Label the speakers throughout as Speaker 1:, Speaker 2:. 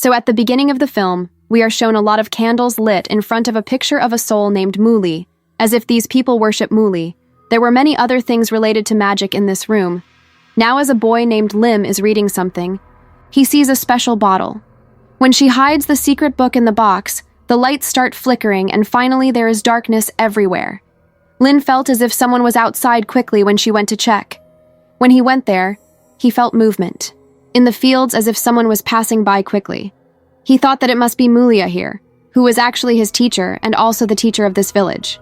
Speaker 1: So at the beginning of the film, we are shown a lot of candles lit in front of a picture of a soul named Muli, as if these people worship Muli. There were many other things related to magic in this room. Now as a boy named Lim is reading something, he sees a special bottle. When she hides the secret book in the box, the lights start flickering and finally there is darkness everywhere. Lin felt as if someone was outside quickly when she went to check. When he went there, he felt movement. In the fields as if someone was passing by quickly. He thought that it must be Mulia here, who was actually his teacher and also the teacher of this village.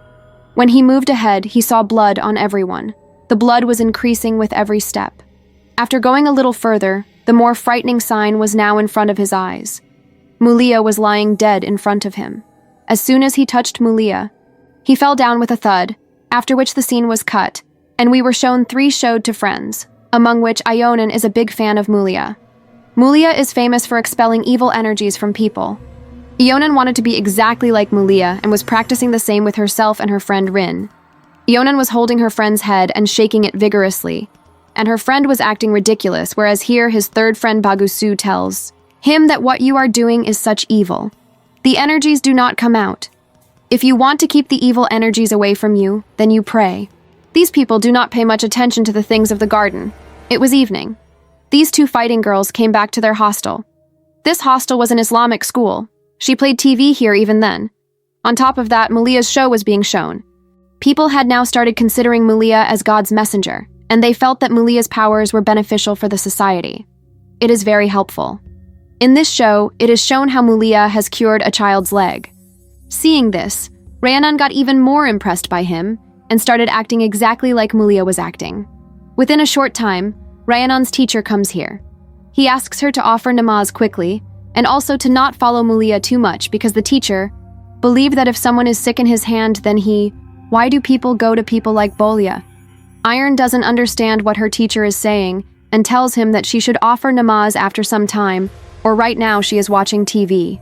Speaker 1: When he moved ahead, he saw blood on everyone. The blood was increasing with every step. After going a little further, the more frightening sign was now in front of his eyes. Mulia was lying dead in front of him. As soon as he touched Mulia, he fell down with a thud, after which the scene was cut, and we were shown 3 showed to friends, among which Ionan is a big fan of Mulia. Mulia is famous for expelling evil energies from people. Ionan wanted to be exactly like Mulia and was practicing the same with herself and her friend Rin. Ionan was holding her friend's head and shaking it vigorously, and her friend was acting ridiculous, whereas here his third friend Bagusu tells him that what you are doing is such evil. The energies do not come out. If you want to keep the evil energies away from you, then you pray. These people do not pay much attention to the things of the garden. It was evening. These 2 fighting girls came back to their hostel. This hostel was an Islamic school. She played TV here even then. On top of that, Mulia's show was being shown. People had now started considering Mulia as God's messenger, and they felt that Mulia's powers were beneficial for the society. It is very helpful. In this show, it is shown how Mulia has cured a child's leg. Seeing this, Rhiannon got even more impressed by him and started acting exactly like Mulia was acting. Within a short time, Rhiannon's teacher comes here. He asks her to offer namaz quickly and also to not follow Mulia too much because the teacher believed that if someone is sick in his hand, then why do people go to people like Bolia? Iron doesn't understand what her teacher is saying and tells him that she should offer namaz after some time, or right now she is watching TV.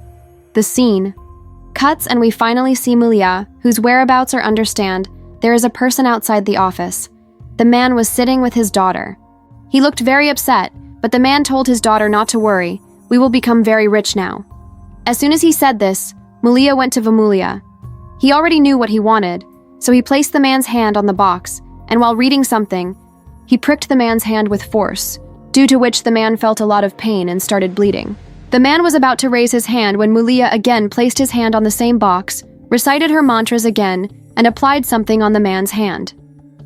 Speaker 1: The scene cuts and we finally see Mulia, whose whereabouts are understand. There is a person outside the office. The man was sitting with his daughter. He looked very upset, but the man told his daughter not to worry. We will become very rich now. As soon as he said this, Mulia went to Vamulia. He already knew what he wanted, so he placed the man's hand on the box, and while reading something, he pricked the man's hand with force, due to which the man felt a lot of pain and started bleeding. The man was about to raise his hand when Mulia again placed his hand on the same box, recited her mantras again, and applied something on the man's hand.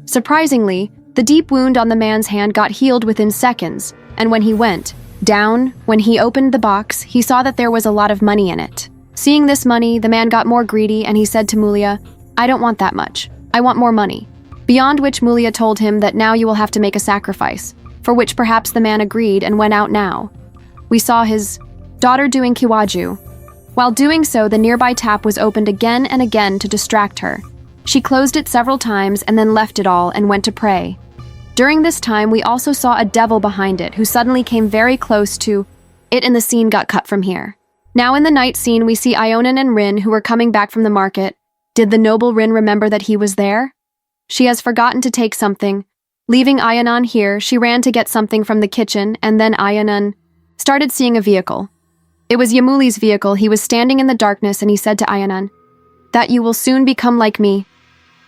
Speaker 1: Surprisingly, the deep wound on the man's hand got healed within seconds, and when he went down, when he opened the box, he saw that there was a lot of money in it. Seeing this money, the man got more greedy and he said to Mulia, "I don't want that much. I want more money." Beyond which Mulia told him that now you will have to make a sacrifice, for which perhaps the man agreed and went out now. We saw his daughter doing kiwaju. While doing so, the nearby tap was opened again and again to distract her. She closed it several times and then left it all and went to pray. During this time, we also saw a devil behind it who suddenly came very close to it and the scene got cut from here. Now in the night scene, we see Ionan and Rin who were coming back from the market. Did the noble Rin remember that he was there? She has forgotten to take something. Leaving Ionan here, she ran to get something from the kitchen and then Ionan started seeing a vehicle. It was Yamuli's vehicle. He was standing in the darkness and he said to Ionan, "That you will soon become like me."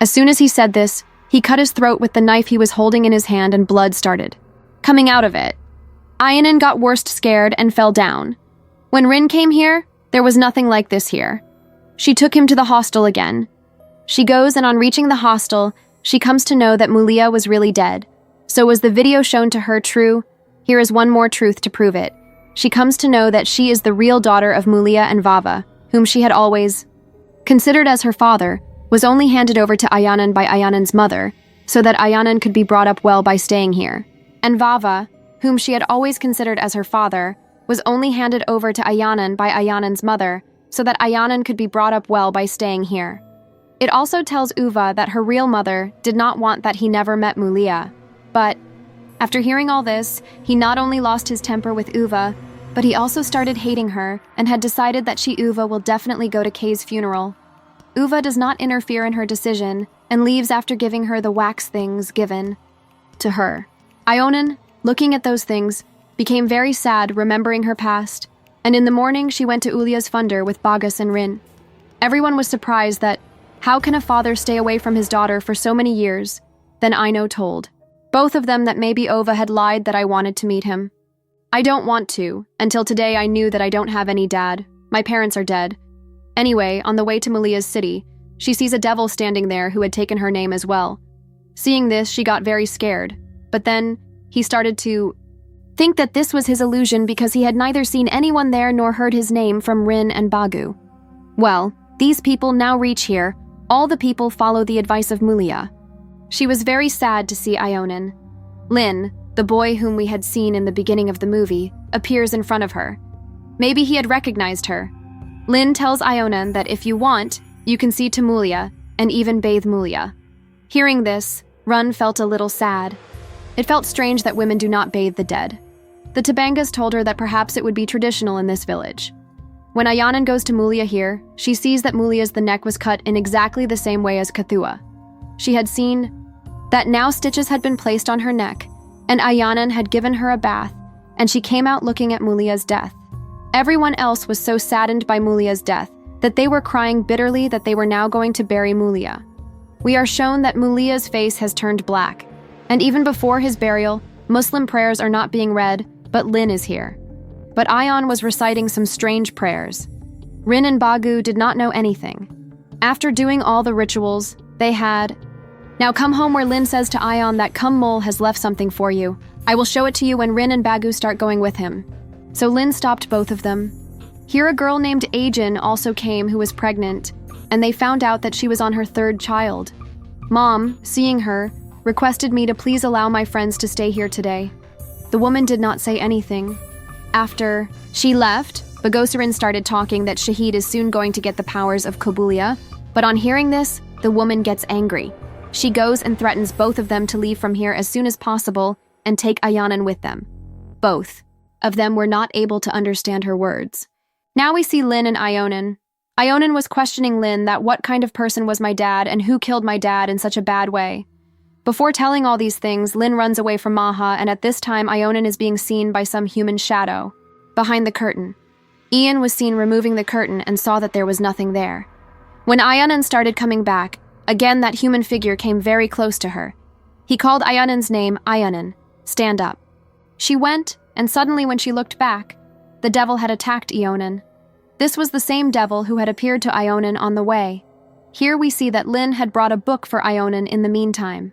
Speaker 1: As soon as he said this, he cut his throat with the knife he was holding in his hand and blood started coming out of it. Ionan got worst scared and fell down. When Rin came here, there was nothing like this here. She took him to the hostel again. She goes and on reaching the hostel, she comes to know that Mulia was really dead. So was the video shown to her true? Here is one more truth to prove it. She comes to know that she is the real daughter of Mulia and Vava, whom she had always considered as her father, was only handed over to Ionan by Ionan's mother, so that Ionan could be brought up well by staying here. And Vava, whom she had always considered as her father, was only handed over to Ionan by Ionan's mother, so that Ionan could be brought up well by staying here. It also tells Uva that her real mother did not want that he never met Mulia. But after hearing all this, he not only lost his temper with Uva, but he also started hating her and had decided that she Uva will definitely go to Kay's funeral. Uva does not interfere in her decision and leaves after giving her the wax things given to her. Ionan, looking at those things, became very sad remembering her past. And in the morning, she went to Ulya's funder with Bagas and Rin. Everyone was surprised that, how can a father stay away from his daughter for so many years? Then Aino told both of them that maybe Ova had lied that I wanted to meet him. I don't want to. Until today, I knew that I don't have any dad. My parents are dead. Anyway, on the way to Mulia's city, she sees a devil standing there who had taken her name as well. Seeing this, she got very scared. But then, he started to think that this was his illusion because he had neither seen anyone there nor heard his name from Rin and Bagu. Well, these people now reach here. All the people follow the advice of Mulia. She was very sad to see Ionin. Lin, the boy whom we had seen in the beginning of the movie, appears in front of her. Maybe he had recognized her. Lin tells Ionin that if you want, you can see to Mulia and even bathe Mulia. Hearing this, Run felt a little sad. It felt strange that women do not bathe the dead. The Tabangas told her that perhaps it would be traditional in this village. When Ayanan goes to Mulia here, she sees that Mulia's the neck was cut in exactly the same way as Kathua. She had seen that now stitches had been placed on her neck, and Ayanan had given her a bath, and she came out looking at Mulia's death. Everyone else was so saddened by Mulia's death that they were crying bitterly that they were now going to bury Mulia. We are shown that Mulia's face has turned black, and even before his burial, Muslim prayers are not being read, but Lin is here. But Ayan was reciting some strange prayers. Rin and Bagu did not know anything. After doing all the rituals, they had now come home where Lin says to Ayan that Kum Mole has left something for you. I will show it to you when Rin and Bagu start going with him. So Lin stopped both of them. Here a girl named Ajin also came who was pregnant, and they found out that she was on her third child. Mom, seeing her, requested me to please allow my friends to stay here today. The woman did not say anything. After she left, Bagosarin started talking that Shahid is soon going to get the powers of Kobulia, but on hearing this, the woman gets angry. She goes and threatens both of them to leave from here as soon as possible and take Ayanan with them. Both of them were not able to understand her words. Now we see Lin and Ionin. Ionin was questioning Lin that what kind of person was my dad and who killed my dad in such a bad way. Before telling all these things, Lin runs away from Maha, and at this time Ionin is being seen by some human shadow behind the curtain. Ian was seen removing the curtain and saw that there was nothing there. When Ionin started coming back, again that human figure came very close to her. He called Ionin's name Ionin, stand up. She went, and suddenly when she looked back, the devil had attacked Ionin. This was the same devil who had appeared to Ionin on the way. Here we see that Lin had brought a book for Ionin in the meantime.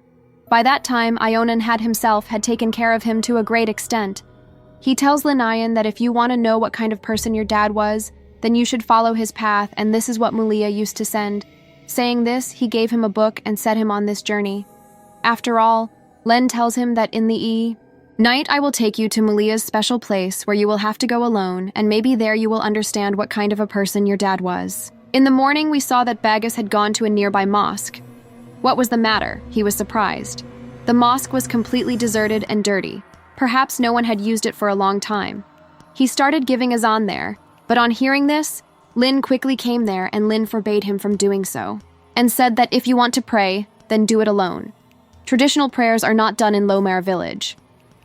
Speaker 1: By that time, Ionin had taken care of him to a great extent. He tells Linayan that if you want to know what kind of person your dad was, then you should follow his path, and this is what Mulia used to send. Saying this, he gave him a book and set him on this journey. After all, Len tells him that in the night I will take you to Mulia's special place where you will have to go alone, and maybe there you will understand what kind of a person your dad was. In the morning, we saw that Bagas had gone to a nearby mosque. What was the matter? He was surprised. The mosque was completely deserted and dirty. Perhaps no one had used it for a long time. He started giving azan there, but on hearing this, Lin quickly came there and Lin forbade him from doing so, and said that if you want to pray, then do it alone. Traditional prayers are not done in Lomar village.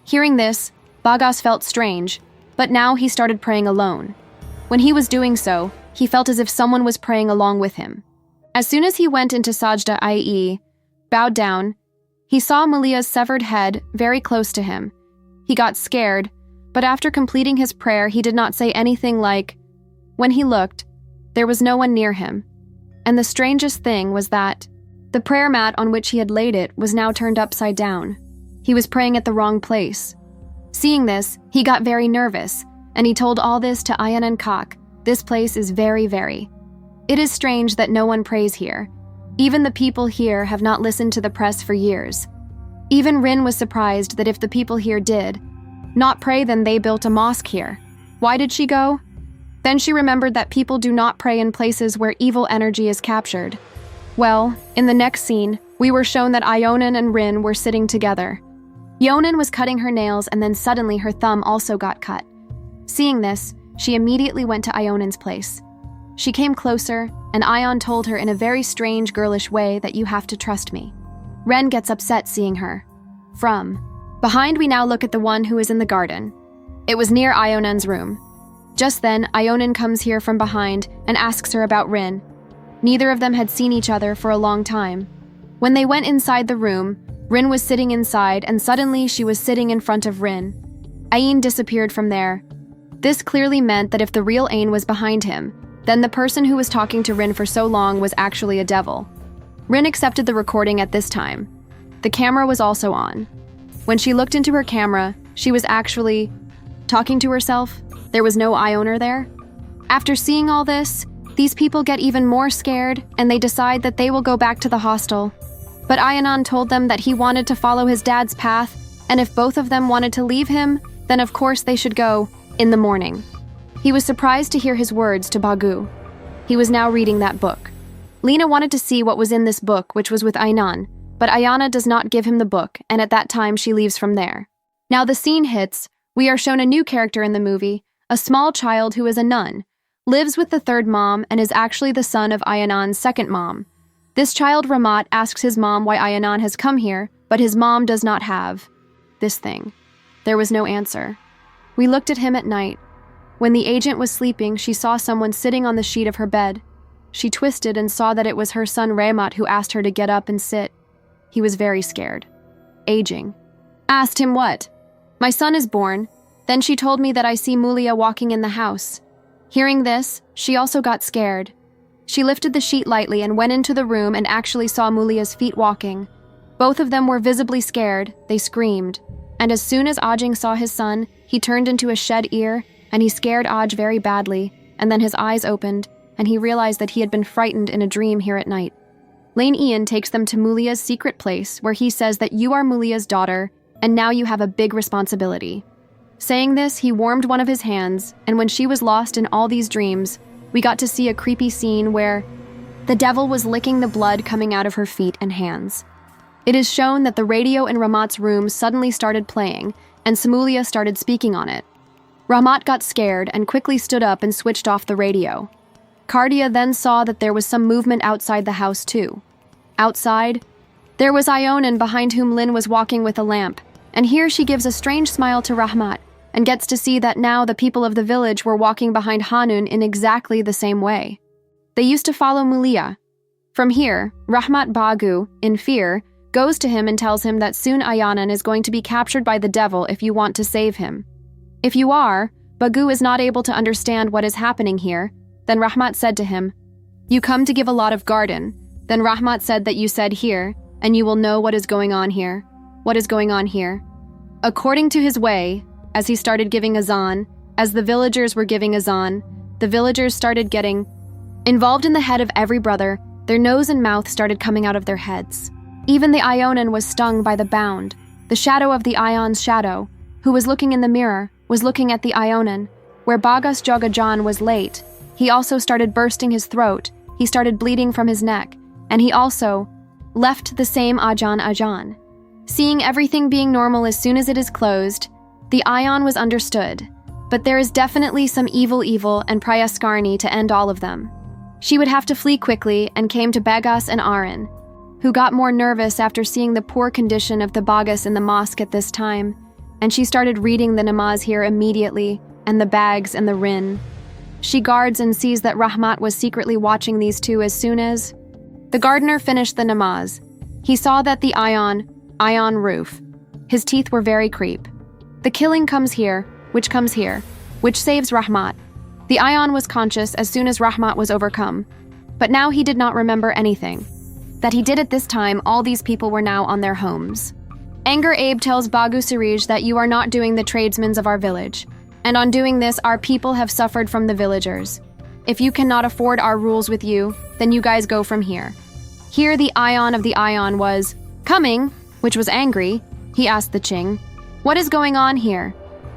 Speaker 1: Hearing this, Bagas felt strange, but now he started praying alone. When he was doing so, he felt as if someone was praying along with him. As soon as he went into Sajda, i.e., bowed down, he saw Mulia's severed head very close to him. He got scared, but after completing his prayer, he did not say anything like, when he looked, there was no one near him. And the strangest thing was that the prayer mat on which he had laid it was now turned upside down. He was praying at the wrong place. Seeing this, he got very nervous, and he told all this to Ayan and Kak. This place is very. It is strange that no one prays here. Even the people here have not listened to the press for years. Even Rin was surprised that if the people here did not pray, then they built a mosque here. Why did she go? Then she remembered that people do not pray in places where evil energy is captured. Well, in the next scene, we were shown that Ionin and Rin were sitting together. Yonin was cutting her nails, and then suddenly her thumb also got cut. Seeing this, she immediately went to Ionin's place. She came closer, and Ion told her in a very strange, girlish way that you have to trust me. Ren gets upset seeing her. From behind, we now look at the one who is in the garden. It was near Ionin's room. Just then, Ionin comes here from behind and asks her about Rin. Neither of them had seen each other for a long time. When they went inside the room, Rin was sitting inside and suddenly she was sitting in front of Rin. Ain disappeared from there. This clearly meant that if the real Ain was behind him, then the person who was talking to Rin for so long was actually a devil. Rin accepted the recording at this time. The camera was also on. When she looked into her camera, she was actually talking to herself. There was no Ioner there. After seeing all this, these people get even more scared and they decide that they will go back to the hostel. But Ionon told them that he wanted to follow his dad's path, and if both of them wanted to leave him, then of course they should go in the morning. He was surprised to hear his words to Thaghut. He was now reading that book. Lena wanted to see what was in this book, which was with Ainan, but Ayana does not give him the book, and at that time she leaves from there. Now the scene hits. We are shown a new character in the movie, a small child who is a nun, lives with the third mom, and is actually the son of Ayanan's second mom. This child, Ramat, asks his mom why Ayanan has come here, but his mom does not have this thing. There was no answer. We looked at him at night. When the agent was sleeping, she saw someone sitting on the sheet of her bed. She twisted and saw that it was her son Ramat who asked her to get up and sit. He was very scared. Aging. Asked him what? My son is born. Then she told me that I see Mulia walking in the house. Hearing this, she also got scared. She lifted the sheet lightly and went into the room and actually saw Mulia's feet walking. Both of them were visibly scared. They screamed. And as soon as Ajing saw his son, he turned into a shed ear, and he scared Aj very badly, and then his eyes opened, and he realized that he had been frightened in a dream here at night. Lane Ian takes them to Mulia's secret place, where he says that you are Mulia's daughter, and now you have a big responsibility. Saying this, he warmed one of his hands, and when she was lost in all these dreams, we got to see a creepy scene where the devil was licking the blood coming out of her feet and hands. It is shown that the radio in Ramat's room suddenly started playing, and Samulia started speaking on it. Ramat got scared and quickly stood up and switched off the radio. Cardia then saw that there was some movement outside the house too. Outside, there was Ionin behind whom Lin was walking with a lamp, and here she gives a strange smile to Rahmat and gets to see that now the people of the village were walking behind Hanun in exactly the same way. They used to follow Mulia. From here, Rahmat Bagu, in fear, goes to him and tells him that soon Ayanan is going to be captured by the devil if you want to save him. If you are, Bagu is not able to understand what is happening here. Then Rahmat said to him, you come to give a lot of garden. Then Rahmat said that you said here, and you will know what is going on here. What is going on here? According to his way, as he started giving azan, as the villagers were giving azan, the villagers started getting involved in the head of every brother. Their nose and mouth started coming out of their heads. Even the Ionin was stung by the bound. The shadow of the Ion's shadow, who was looking in the mirror, was looking at the Ionin. Where Bagas Jogajan was late, he also started bursting his throat, he started bleeding from his neck, and he also left the same Ajan. Seeing everything being normal as soon as it is closed, the Ion was understood. But there is definitely some evil and Prayaskarni to end all of them. She would have to flee quickly and came to Bagas and Arin, who got more nervous after seeing the poor condition of the Bagas in the mosque at this time, and she started reading the namaz here immediately, and the bags and the rin. She guards and sees that Rahmat was secretly watching these two as soon as the gardener finished the namaz. He saw that the Ion roof. His teeth were very creep. The killing comes here, which saves Rahmat. The Ion was conscious as soon as Rahmat was overcome, but now he did not remember anything. That he did at this time, all these people were now on their homes. Anger Abe tells Bagu Sirij that you are not doing the tradesmen of our village, and on doing this, our people have suffered from the villagers. If you cannot afford our rules with you, then you guys go from here. Here the Ion of the Ion was coming, which was angry. He asked the Ching, what is going on here?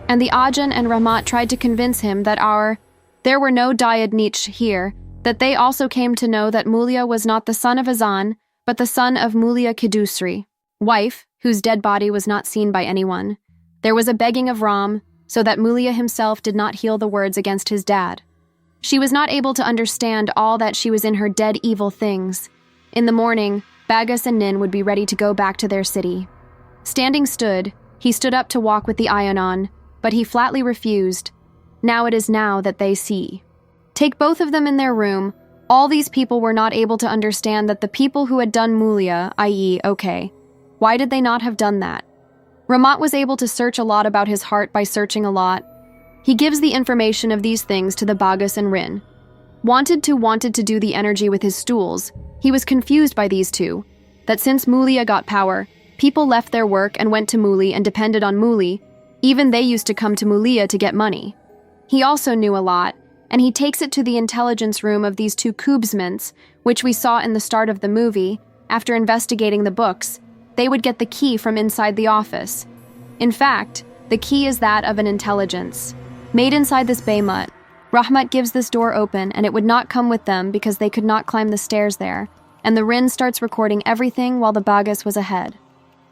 Speaker 1: And the Ajahn and Ramat tried to convince him that there were no Dayad Nietzsche here, that they also came to know that Mulia was not the son of Azan, but the son of Mulia Kidusri, wife, whose dead body was not seen by anyone. There was a begging of Ram, so that Mulia himself did not heal the words against his dad. She was not able to understand all that she was in her dead evil things. In the morning, Bagas and Nin would be ready to go back to their city. He stood up to walk with the Ionon, but he flatly refused. Now it is now that they see. Take both of them in their room. All these people were not able to understand that the people who had done Mulia, i.e., okay, why did they not have done that? Rahmat was able to search a lot about his heart by searching a lot. He gives the information of these things to the Bagas and Rin. Wanted to do the energy with his stools. He was confused by these two, that since Mulia got power, people left their work and went to Muli and depended on Muli. Even they used to come to Mulia to get money. He also knew a lot, and he takes it to the intelligence room of these two Kubsments, which we saw in the start of the movie. After investigating the books, they would get the key from inside the office. In fact, the key is that of an intelligence. Made inside this Baymut, Rahmat gives this door open and it would not come with them because they could not climb the stairs there, and the Rin starts recording everything while the Bagas was ahead.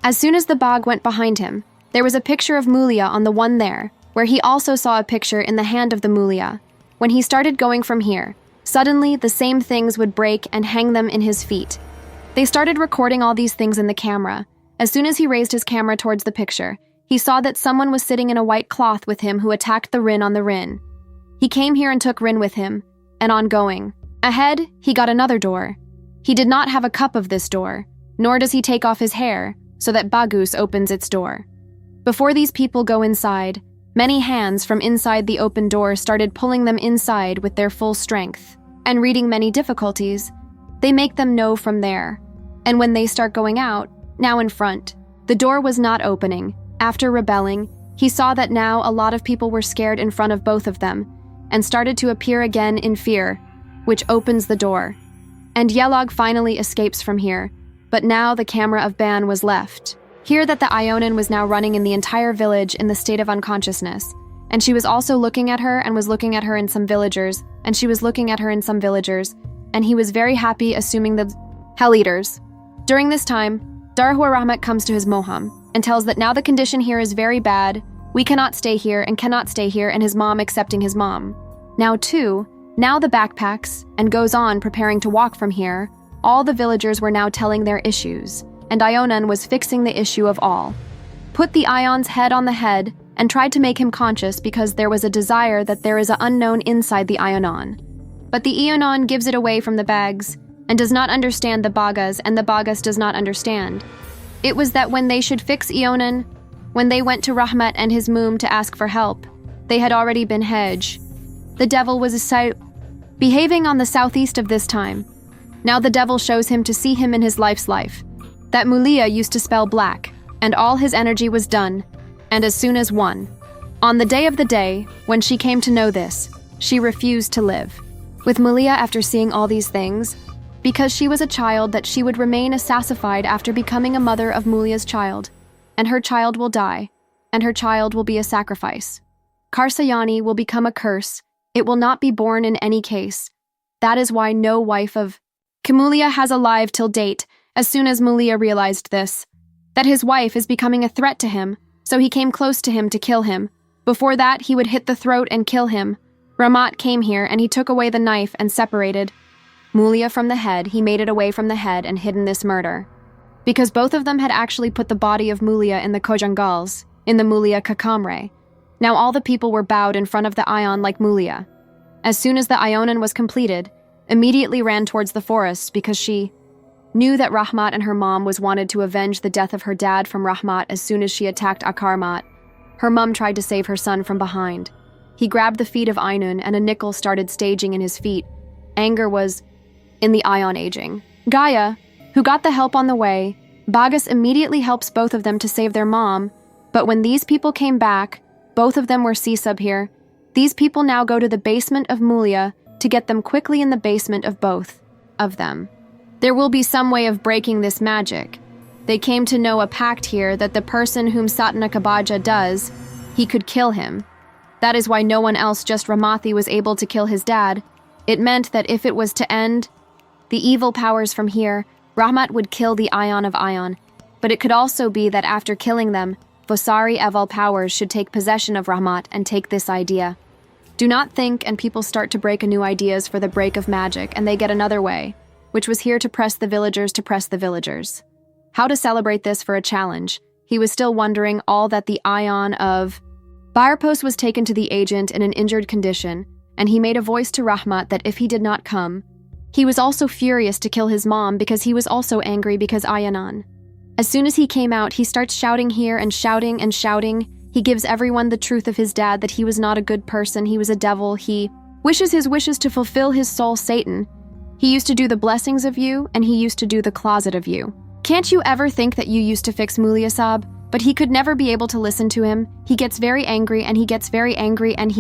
Speaker 1: As soon as the Bag went behind him, there was a picture of Mulia on the one there, where he also saw a picture in the hand of the Mulia. When he started going from here, suddenly the same things would break and hang them in his feet. They started recording all these things in the camera. As soon as he raised his camera towards the picture, he saw that someone was sitting in a white cloth with him who attacked the Rin on the Rin. He came here and took Rin with him, and on going ahead, he got another door. He did not have a cup of this door, nor does he take off his hair, so that Bagus opens its door. Before these people go inside, many hands from inside the open door started pulling them inside with their full strength, and reading many difficulties, they make them know from there. And when they start going out, now in front, the door was not opening. After rebelling, he saw that now a lot of people were scared in front of both of them, and started to appear again in fear, which opens the door. And Yelog finally escapes from here, but now the camera of Ban was left. Hear that the Ionin was now running in the entire village in the state of unconsciousness, and she was also looking at her and was looking at her in some villagers, and she was looking at her in some villagers, and he was very happy assuming the Hell Eaters. During this time, Darhua Rahmat comes to his Moham and tells that now the condition here is very bad, we cannot stay here and cannot stay here, and his mom accepting his mom. Now the backpacks, and goes on preparing to walk from here. All the villagers were now telling their issues, and Ionan was fixing the issue of all. Put the Ion's head on the head and tried to make him conscious because there was a desire that there is an unknown inside the Ionon. But the Ionon gives it away from the bags and does not understand the Bagas, and the Bagas does not understand. It was that when they should fix Ionan, when they went to Rahmat and his Moom to ask for help, they had already been hedged. The devil was behaving on the southeast of this time. Now the devil shows him to see him in his life's life. That Mulia used to spell black, and all his energy was done, and as soon as one. On the day of the day, when she came to know this, she refused to live. With Mulia after seeing all these things, because she was a child that she would remain a sassified after becoming a mother of Mulia's child, and her child will die, and her child will be a sacrifice. Karsayani will become a curse. It will not be born in any case. That is why no wife of Kamulia has alive till date. As soon as Mulia realized this, that his wife is becoming a threat to him, so he came close to him to kill him. Before that, he would hit the throat and kill him. Rahmat came here and he took away the knife and separated Mulia from the head. He made it away from the head and hidden this murder. Because both of them had actually put the body of Mulia in the Kojangals, in the Mulia Kakamre. Now all the people were bowed in front of the Ion like Mulia. As soon as the Ionan was completed, immediately ran towards the forest because she knew that Rahmat and her mom was wanted to avenge the death of her dad from Rahmat as soon as she attacked Akarmat. Her mom tried to save her son from behind. He grabbed the feet of Ainun and a nickel started staging in his feet. Anger was in the Ion aging. Gaia, who got the help on the way, Bagas immediately helps both of them to save their mom, but when these people came back, both of them were C-sub here. These people now go to the basement of Mulia to get them quickly in the basement of both of them. There will be some way of breaking this magic. They came to know a pact here that the person whom Satana Kabaja does, he could kill him. That is why no one else, just Ramathi, was able to kill his dad. It meant that if it was to end the evil powers from here, Rahmat would kill the Ion of Ion. But it could also be that after killing them, Vosari Eval powers should take possession of Rahmat and take this idea. Do not think, and people start to break new ideas for the break of magic, and they get another way, which was here to press the villagers. How to celebrate this for a challenge? He was still wondering all that the Ion of Barpos was taken to the agent in an injured condition, and he made a voice to Rahmat that if he did not come, he was also furious to kill his mom because he was also angry because Ayanan. As soon as he came out, he starts shouting here and shouting and shouting. He gives everyone the truth of his dad, that he was not a good person, he was a devil. He wishes his wishes to fulfill his soul, Satan. He used to do the blessings of you, and he used to do the closet of you. Can't you ever think that you used to fix Muliasab? But he could never be able to listen to him. He gets very angry, and he gets very angry, and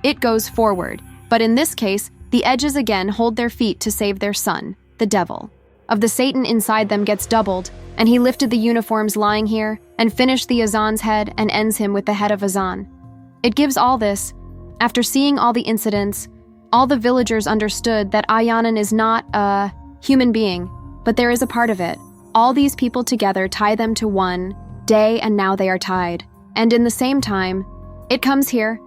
Speaker 1: it goes forward. But in this case, the edges again hold their feet to save their son, the devil. Of the Satan inside them gets doubled, and he lifted the uniforms lying here, and finished the Azan's head, and ends him with the head of Azan. It gives all this. After seeing all the incidents, all the villagers understood that Ayanan is not a human being, but there is a part of it. All these people together tie them to one day, and now they are tied. And in the same time, it comes here.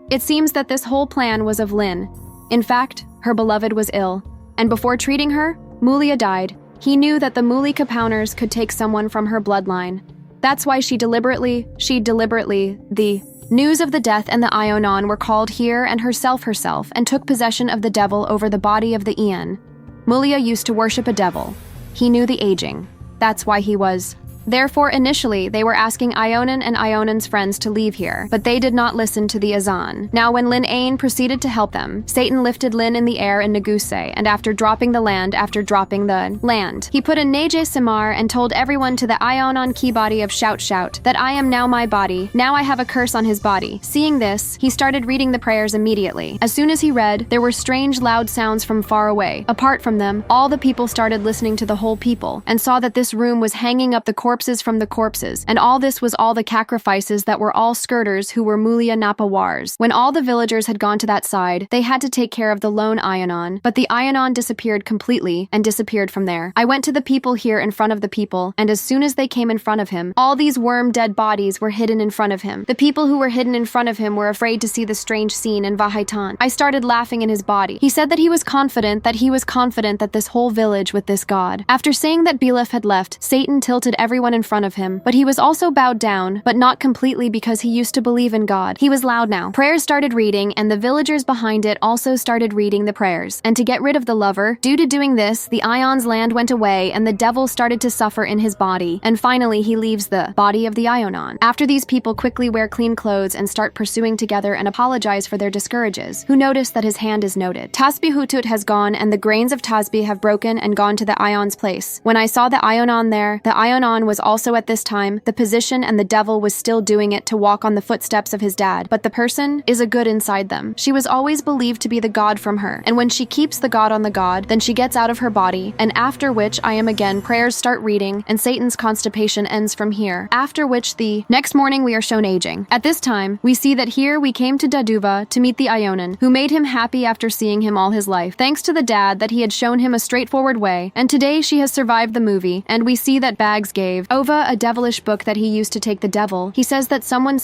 Speaker 1: It seems that this whole plan was of Lin. In fact, her beloved was ill, and before treating her, Mulia died. He knew that the Muli Kapowners could take someone from her bloodline. That's why she deliberately, the news of the death and the Ionon were called here, and herself, and took possession of the devil over the body of the Ian. Mulia used to worship a devil. He knew the aging. That's why he was. Therefore, initially, they were asking Ionan and Ionan's friends to leave here, but they did not listen to the Azan. Now, when Lin Ain proceeded to help them, Satan lifted Lin in the air in Neguse, and after dropping the land, he put a Neje Samar and told everyone to the Ionan key body of Shout, that I am now my body, now I have a curse on his body. Seeing this, he started reading the prayers immediately. As soon as he read, there were strange loud sounds from far away. Apart from them, all the people started listening to the whole people, and saw that this room was hanging up the corpses from the corpses, and all this was all the sacrifices that were all skirters who were Mulia Napawars. When all the villagers had gone to that side, they had to take care of the lone Ionon, but the Ionon disappeared completely and disappeared from there. I went to the people here in front of the people, and as soon as they came in front of him, all these worm-dead bodies were hidden in front of him. The people who were hidden in front of him were afraid to see the strange scene in Vahaitan. I started laughing in his body. He said that he was confident that this whole village with this god. After saying that Belef had left, Satan tilted everyone in front of him, but he was also bowed down, but not completely, because he used to believe in God. He was loud now. Prayers started reading, and the villagers behind it also started reading the prayers. And to get rid of the lover, due to doing this, the Ion's land went away, and the devil started to suffer in his body, and finally he leaves the body of the Ionon. After these people quickly wear clean clothes and start pursuing together and apologize for their discourages, who notice that his hand is noted. Tasbi Hutut has gone, and the grains of Tasbi have broken and gone to the Ion's place. When I saw the Ionon there, the Ionon was also at this time, the position, and the devil was still doing it to walk on the footsteps of his dad, but the person is a good inside them. She was always believed to be the god from her, and when she keeps the god on the god, then she gets out of her body, and after which I am again, prayers start reading, and Satan's constipation ends from here. After which the next morning we are shown aging. At this time, we see that here we came to Daduva to meet the Ionan, who made him happy after seeing him all his life, thanks to the dad that he had shown him a straightforward way, and today she has survived the movie, and we see that Bags gave Ova a devilish book that he used to take the devil. He says that someone,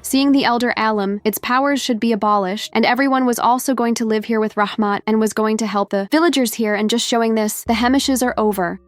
Speaker 1: seeing the elder Alam, its powers should be abolished, and everyone was also going to live here with Rahmat and was going to help the villagers here, and just showing this, the Hemishes are over.